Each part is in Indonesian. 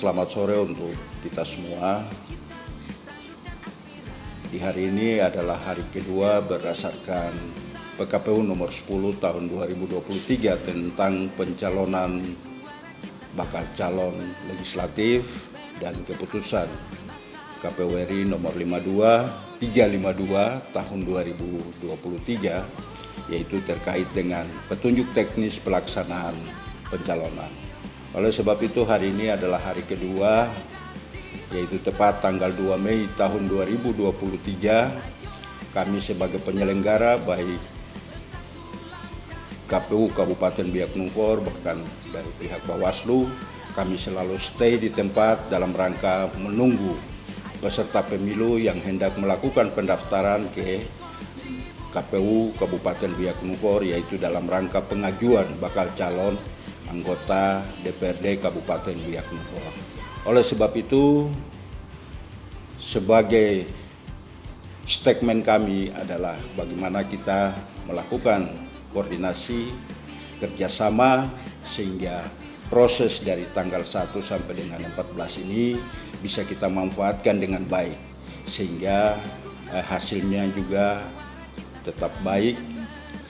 selamat sore untuk kita semua. Di hari ini adalah hari kedua berdasarkan PKPU nomor 10 tahun 2023 tentang pencalonan bakal calon legislatif dan keputusan KPU RI nomor 352 tahun 2023, yaitu terkait dengan petunjuk teknis pelaksanaan pencalonan. Oleh sebab itu hari ini adalah hari kedua, yaitu tepat tanggal 2 Mei tahun 2023, kami sebagai penyelenggara baik KPU Kabupaten Biak Numfor bahkan dari pihak Bawaslu, kami selalu stay di tempat dalam rangka menunggu peserta pemilu yang hendak melakukan pendaftaran ke KPU Kabupaten Biak Numfor, yaitu dalam rangka pengajuan bakal calon anggota DPRD Kabupaten Biak Numfor. Oleh sebab itu, sebagai statement kami adalah bagaimana kita melakukan koordinasi kerjasama sehingga proses dari tanggal 1 sampai dengan 14 ini bisa kita manfaatkan dengan baik, sehingga hasilnya juga tetap baik,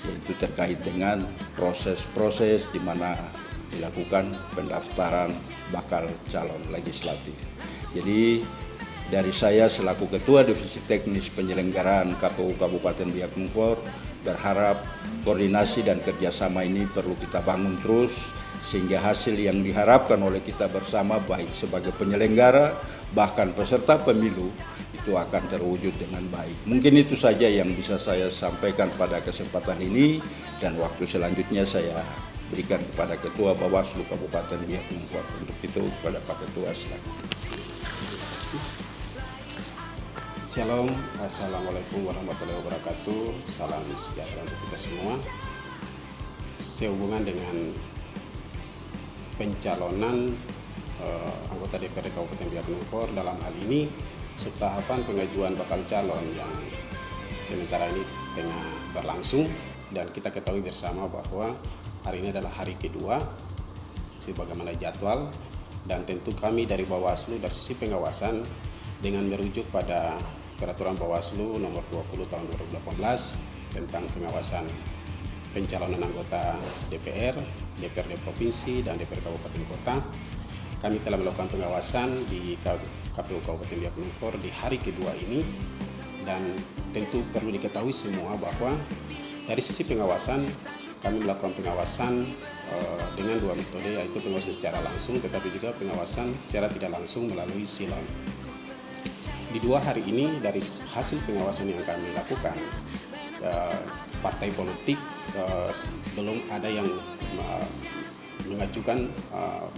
yaitu terkait dengan proses-proses di mana dilakukan pendaftaran bakal calon legislatif. Jadi dari saya selaku Ketua Divisi Teknis Penyelenggaraan KPU Kabupaten Biak Numfor berharap koordinasi dan kerjasama ini perlu kita bangun terus, sehingga hasil yang diharapkan oleh kita bersama baik sebagai penyelenggara bahkan peserta pemilu itu akan terwujud dengan baik. Mungkin itu saja yang bisa saya sampaikan pada kesempatan ini, dan waktu selanjutnya saya berikan kepada Ketua Bawaslu Kabupaten Biak Numfor. Untuk itu kepada Pak Ketua, silakan. Shalom, Assalamualaikum warahmatullahi wabarakatuh. Salam sejahtera untuk kita semua. Sehubungan dengan pencalonan anggota DPRD Kabupaten Biak Numfor, dalam hal ini tahapan pengajuan bakal calon yang sementara ini tengah berlangsung, dan kita ketahui bersama bahwa hari ini adalah hari kedua sebagaimana jadwal, dan tentu kami dari Bawaslu dari sisi pengawasan dengan merujuk pada Peraturan Bawaslu nomor 20 tahun 2018 tentang pengawasan pencalonan anggota DPR, DPRD Provinsi, dan DPRD Kabupaten Kota. Kami telah melakukan pengawasan di KPU Kabupaten Biak Numfor di hari kedua ini, dan tentu perlu diketahui semua bahwa dari sisi pengawasan kami melakukan pengawasan dengan dua metode, yaitu pengawasan secara langsung tetapi juga pengawasan secara tidak langsung melalui silon. Di dua hari ini dari hasil pengawasan yang kami lakukan, partai politik belum ada yang mengajukan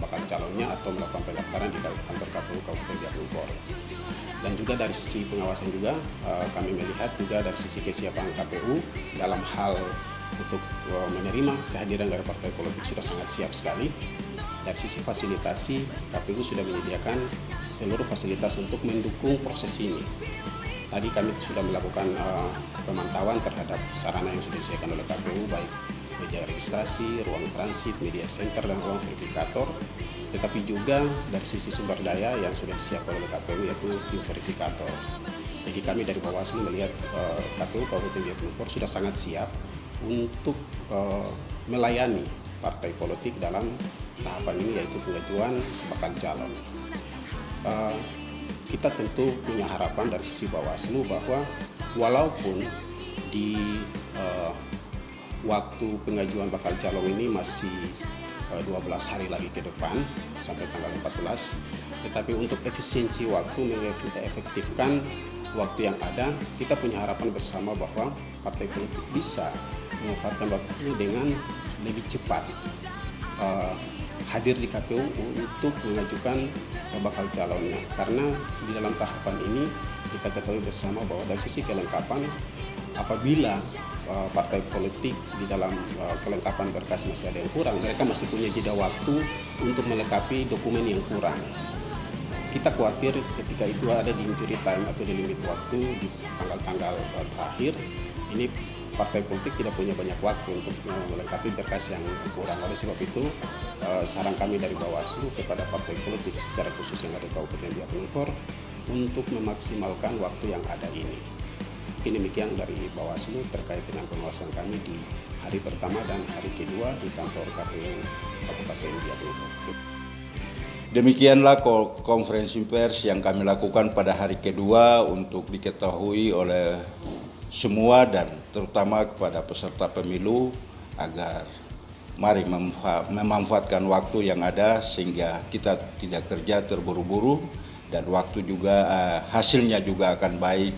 bakal calonnya atau melakukan pendaftaran di kantor KPU Kabupaten Biak Numfor. Dan juga dari sisi pengawasan juga kami melihat juga dari sisi kesiapan KPU dalam hal untuk menerima kehadiran dari partai politik sudah sangat siap sekali. Dari sisi fasilitasi, KPU sudah menyediakan seluruh fasilitas untuk mendukung proses ini. Tadi kami sudah melakukan pemantauan terhadap sarana yang sudah disediakan oleh KPU, baik meja registrasi, ruang transit, media center, dan ruang verifikator. Tetapi juga dari sisi sumber daya yang sudah disiapkan oleh KPU, yaitu tim verifikator. Jadi kami dari Bawaslu melihat KPU Kabupaten Biak Numfor sudah sangat siap untuk melayani partai politik dalam tahapan ini, yaitu pengajuan bakal calon. Kita tentu punya harapan dari sisi Bawaslu bahwa walaupun di waktu pengajuan bakal calon ini masih 12 hari lagi ke depan sampai tanggal 14, tetapi untuk efisiensi waktu, kita efektifkan waktu yang ada, kita punya harapan bersama bahwa partai politik bisa memanfaatkan waktu ini dengan lebih cepat hadir di KPU untuk mengajukan bakal calonnya. Karena di dalam tahapan ini kita ketahui bersama bahwa dari sisi kelengkapan, apabila partai politik di dalam kelengkapan berkas masih ada yang kurang, mereka masih punya jeda waktu untuk melengkapi dokumen yang kurang. Kita khawatir ketika itu ada di injury time atau di limit waktu di tanggal-tanggal terakhir, ini partai politik tidak punya banyak waktu untuk melengkapi berkas yang kurang. Oleh sebab itu, saran kami dari Bawaslu kepada partai politik secara khusus yang ada di Kabupaten Biak Numfor untuk memaksimalkan waktu yang ada ini. Mungkin demikian dari Bawaslu terkait dengan pengawasan kami di hari pertama dan hari kedua di kantor KPU Kabupaten Biak Numfor. Demikianlah konferensi pers yang kami lakukan pada hari kedua untuk diketahui oleh semua dan terutama kepada peserta pemilu agar mari memanfaatkan waktu yang ada sehingga kita tidak kerja terburu-buru dan waktu juga hasilnya juga akan baik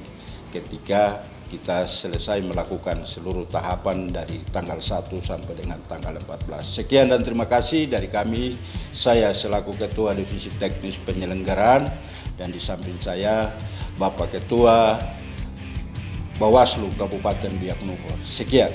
ketika kita selesai melakukan seluruh tahapan dari tanggal 1 sampai dengan tanggal 14. Sekian dan terima kasih dari kami. Saya selaku Ketua Divisi Teknis Penyelenggaraan dan di samping saya Bapak Ketua Bawaslu Kabupaten Biak Numfor. Sekian.